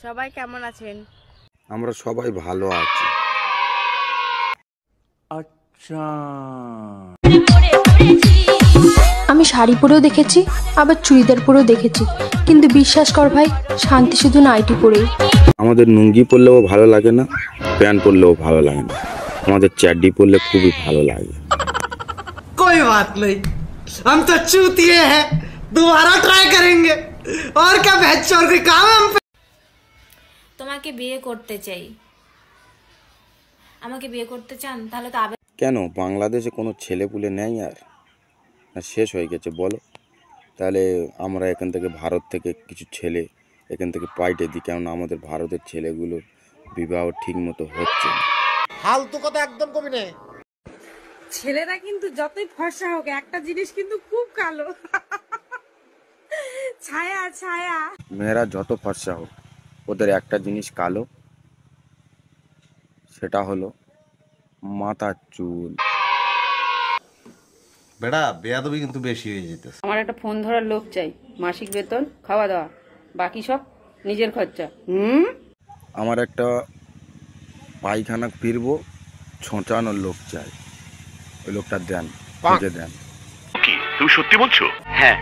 সবাই কেমন আছেন? আমরা সবাই ভালো আছি। আচ্ছা, আমি শাড়ি পরেও দেখেছি, আবার চুড়িদার পরেও দেখেছি, কিন্তু বিশ্বাস কর ভাই, শান্তি শুধু নাইটি পরেই। আমাদের লুঙ্গি পরলেও ভালো লাগে না, প্যান্ট পরলেও ভালো লাগে না, আমাদের চ্যাডি পরলে খুবই ভালো লাগে। कोई बात नहीं, हम तो चूतिए हैं, दोबारा ट्राई करेंगे। और क्या बहस और कोई काम है हम पे? তোমাকে বিয়ে করতে চাই। আমাকে বিয়ে করতে চান? তাহলে তো কেন বাংলাদেশে কোনো ছেলেপুলে নেই আর? না শেষ হয়ে গেছে বলো? তাহলে আমরা এখান থেকে ভারত থেকে কিছু ছেলে এখান থেকে পাইটে দিই, কেননা আমাদের ভারতের ছেলেগুলোর বিবাহ ঠিক মতো হচ্ছে না। ফালতু কথা একদম কবি না। ছেলেরা কিন্তু যতই ফর্সা হোক, একটা জিনিস কিন্তু খুব কালো। ছায়া ছায়া। মেয়েরা যত ফর্সা হোক, ওদের একটা জিনিস কালো, সেটা হলো মাথার চুল। বেড়া বেয়াদবি কিন্তু বেশি হয়ে যেতেছে। আমার একটা ফোন ধরার লোক চাই, মাসিক বেতন, খাওয়া দাওয়া, বাকি সব নিজের খরচা। আমার একটা পায়খানা ফিরবো ছোঁচানোর লোক চাই, ওই লোকটা দেন, খুঁজে দেন। কি তুমি সত্যি বলছো? হ্যাঁ।